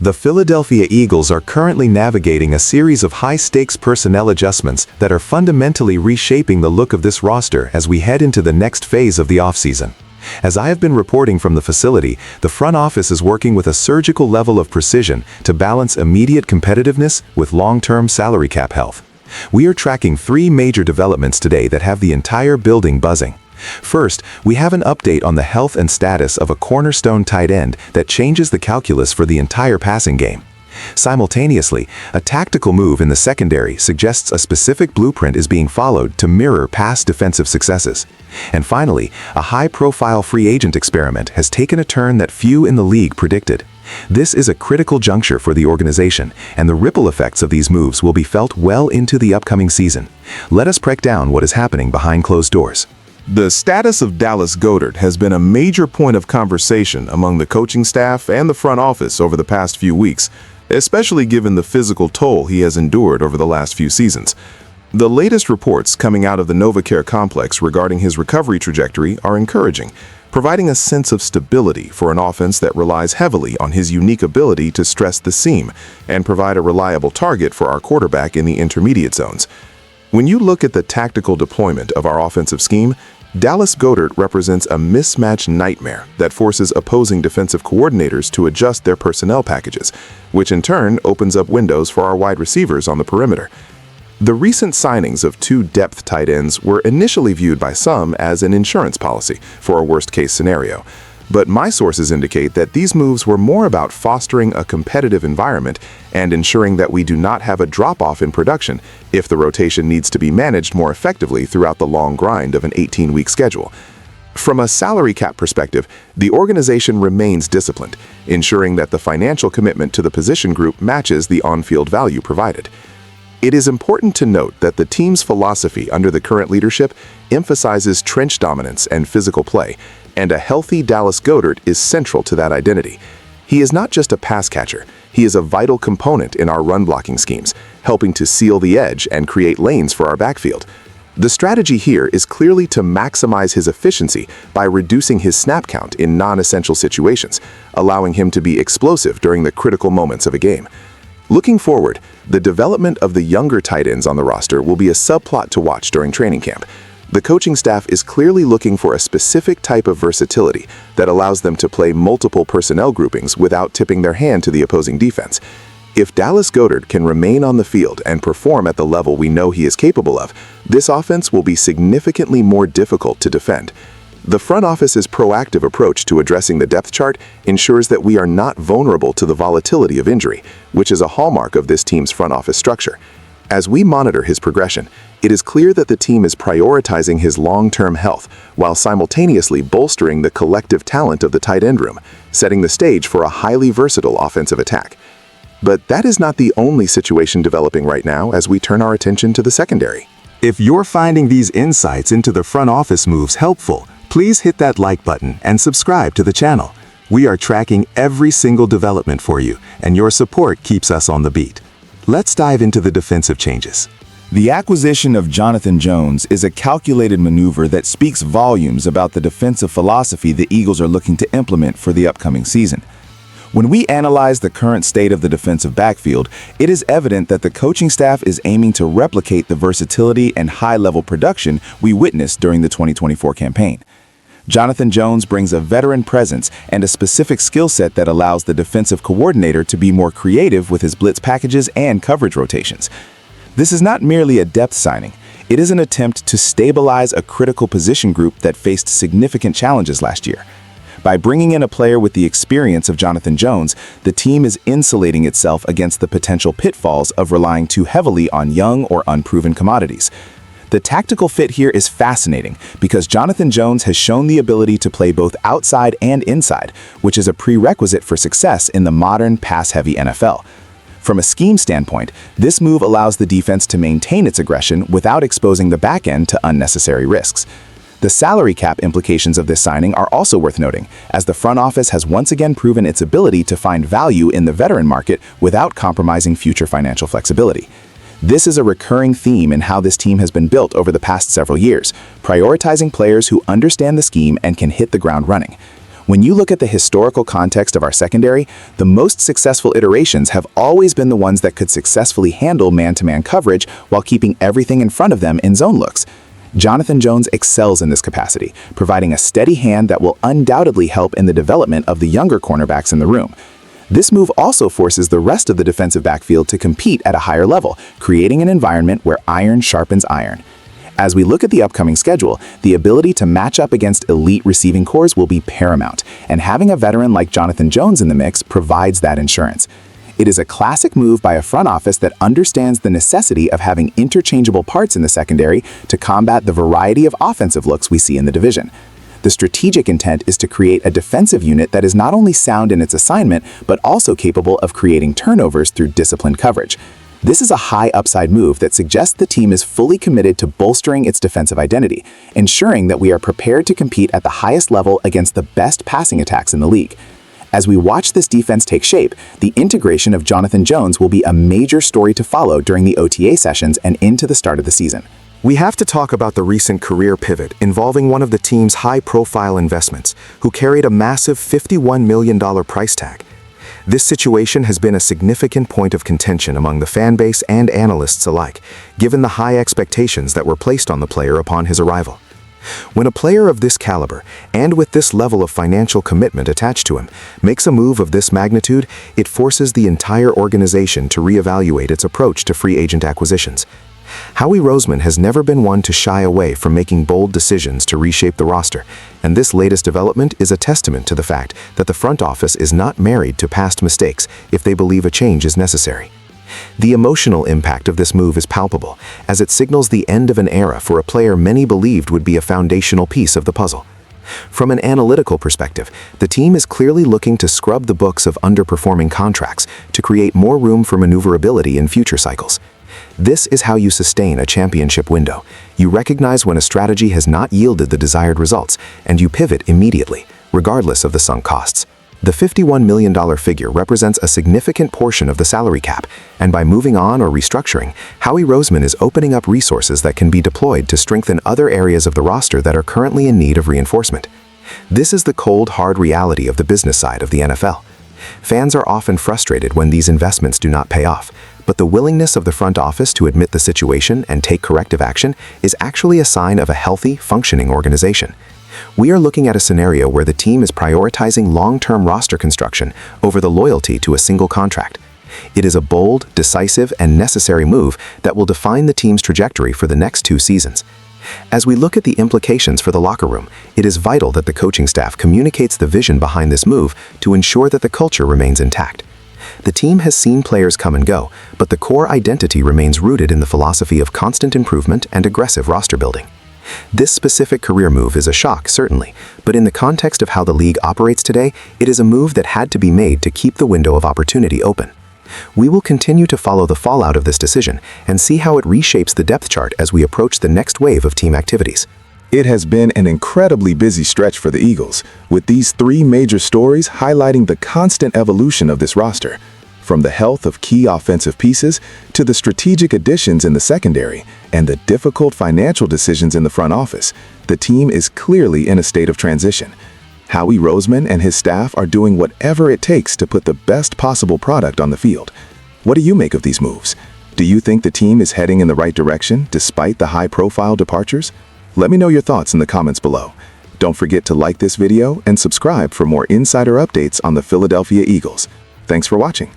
The Philadelphia Eagles are currently navigating a series of high-stakes personnel adjustments that are fundamentally reshaping the look of this roster as we head into the next phase of the offseason. As I have been reporting from the facility, the front office is working with a surgical level of precision to balance immediate competitiveness with long-term salary cap health. We are tracking three major developments today that have the entire building buzzing. First, we have an update on the health and status of a cornerstone tight end that changes the calculus for the entire passing game. Simultaneously, a tactical move in the secondary suggests a specific blueprint is being followed to mirror past defensive successes. And finally, a high-profile free agent experiment has taken a turn that few in the league predicted. This is a critical juncture for the organization, and the ripple effects of these moves will be felt well into the upcoming season. Let us break down what is happening behind closed doors. The status of Dallas Goedert has been a major point of conversation among the coaching staff and the front office over the past few weeks, especially given the physical toll he has endured over the last few seasons. The latest reports coming out of the NovaCare complex regarding his recovery trajectory are encouraging, providing a sense of stability for an offense that relies heavily on his unique ability to stress the seam and provide a reliable target for our quarterback in the intermediate zones. When you look at the tactical deployment of our offensive scheme, Dallas Goedert represents a mismatch nightmare that forces opposing defensive coordinators to adjust their personnel packages, which in turn opens up windows for our wide receivers on the perimeter. The recent signings of two depth tight ends were initially viewed by some as an insurance policy for a worst-case scenario, but my sources indicate that these moves were more about fostering a competitive environment and ensuring that we do not have a drop-off in production if the rotation needs to be managed more effectively throughout the long grind of an 18-week schedule. From a salary cap perspective, the organization remains disciplined, ensuring that the financial commitment to the position group matches the on-field value provided. It is important to note that the team's philosophy under the current leadership emphasizes trench dominance and physical play, and a healthy Dallas Goedert is central to that identity. He is not just a pass catcher, he is a vital component in our run-blocking schemes, helping to seal the edge and create lanes for our backfield. The strategy here is clearly to maximize his efficiency by reducing his snap count in non-essential situations, allowing him to be explosive during the critical moments of a game. Looking forward, the development of the younger tight ends on the roster will be a subplot to watch during training camp. The coaching staff is clearly looking for a specific type of versatility that allows them to play multiple personnel groupings without tipping their hand to the opposing defense. If Dallas Goedert can remain on the field and perform at the level we know he is capable of, this offense will be significantly more difficult to defend. The front office's proactive approach to addressing the depth chart ensures that we are not vulnerable to the volatility of injury, which is a hallmark of this team's front office structure. As we monitor his progression, it is clear that the team is prioritizing his long-term health while simultaneously bolstering the collective talent of the tight end room, setting the stage for a highly versatile offensive attack. But that is not the only situation developing right now as we turn our attention to the secondary. If you're finding these insights into the front office moves helpful, please hit that like button and subscribe to the channel. We are tracking every single development for you, and your support keeps us on the beat. Let's dive into the defensive changes. The acquisition of Jonathan Jones is a calculated maneuver that speaks volumes about the defensive philosophy the Eagles are looking to implement for the upcoming season. When we analyze the current state of the defensive backfield, it is evident that the coaching staff is aiming to replicate the versatility and high-level production we witnessed during the 2024 campaign. Jonathan Jones brings a veteran presence and a specific skill set that allows the defensive coordinator to be more creative with his blitz packages and coverage rotations. This is not merely a depth signing. It is an attempt to stabilize a critical position group that faced significant challenges last year. By bringing in a player with the experience of Jonathan Jones, the team is insulating itself against the potential pitfalls of relying too heavily on young or unproven commodities. The tactical fit here is fascinating because Jonathan Jones has shown the ability to play both outside and inside, which is a prerequisite for success in the modern pass-heavy NFL. From a scheme standpoint, this move allows the defense to maintain its aggression without exposing the back end to unnecessary risks. The salary cap implications of this signing are also worth noting, as the front office has once again proven its ability to find value in the veteran market without compromising future financial flexibility. This is a recurring theme in how this team has been built over the past several years, prioritizing players who understand the scheme and can hit the ground running. When you look at the historical context of our secondary, the most successful iterations have always been the ones that could successfully handle man-to-man coverage while keeping everything in front of them in zone looks. Jonathan Jones excels in this capacity, providing a steady hand that will undoubtedly help in the development of the younger cornerbacks in the room. This move also forces the rest of the defensive backfield to compete at a higher level, creating an environment where iron sharpens iron. As we look at the upcoming schedule, the ability to match up against elite receiving corps will be paramount, and having a veteran like Jonathan Jones in the mix provides that insurance. It is a classic move by a front office that understands the necessity of having interchangeable parts in the secondary to combat the variety of offensive looks we see in the division. The strategic intent is to create a defensive unit that is not only sound in its assignment, but also capable of creating turnovers through disciplined coverage. This is a high upside move that suggests the team is fully committed to bolstering its defensive identity, ensuring that we are prepared to compete at the highest level against the best passing attacks in the league. As we watch this defense take shape, the integration of Jonathan Jones will be a major story to follow during the OTA sessions and into the start of the season. We have to talk about the recent career pivot involving one of the team's high-profile investments, who carried a massive $51 million price tag. This situation has been a significant point of contention among the fan base and analysts alike, given the high expectations that were placed on the player upon his arrival. When a player of this caliber, and with this level of financial commitment attached to him, makes a move of this magnitude, it forces the entire organization to reevaluate its approach to free agent acquisitions. Howie Roseman has never been one to shy away from making bold decisions to reshape the roster, and this latest development is a testament to the fact that the front office is not married to past mistakes if they believe a change is necessary. The emotional impact of this move is palpable, as it signals the end of an era for a player many believed would be a foundational piece of the puzzle. From an analytical perspective, the team is clearly looking to scrub the books of underperforming contracts to create more room for maneuverability in future cycles. This is how you sustain a championship window. You recognize when a strategy has not yielded the desired results, and you pivot immediately, regardless of the sunk costs. The $51 million figure represents a significant portion of the salary cap, and by moving on or restructuring, Howie Roseman is opening up resources that can be deployed to strengthen other areas of the roster that are currently in need of reinforcement. This is the cold, hard reality of the business side of the NFL. Fans are often frustrated when these investments do not pay off, but the willingness of the front office to admit the situation and take corrective action is actually a sign of a healthy, functioning organization. We are looking at a scenario where the team is prioritizing long-term roster construction over the loyalty to a single contract. It is a bold, decisive, and necessary move that will define the team's trajectory for the next 2 seasons. As we look at the implications for the locker room, it is vital that the coaching staff communicates the vision behind this move to ensure that the culture remains intact. The team has seen players come and go, but the core identity remains rooted in the philosophy of constant improvement and aggressive roster building. This specific career move is a shock, certainly, but in the context of how the league operates today, it is a move that had to be made to keep the window of opportunity open. We will continue to follow the fallout of this decision and see how it reshapes the depth chart as we approach the next wave of team activities. It has been an incredibly busy stretch for the Eagles, with these 3 major stories highlighting the constant evolution of this roster. From the health of key offensive pieces to the strategic additions in the secondary and the difficult financial decisions in the front office, the team is clearly in a state of transition. Howie Roseman and his staff are doing whatever it takes to put the best possible product on the field. What do you make of these moves? Do you think the team is heading in the right direction despite the high-profile departures? Let me know your thoughts in the comments below. Don't forget to like this video and subscribe for more insider updates on the Philadelphia Eagles. Thanks for watching.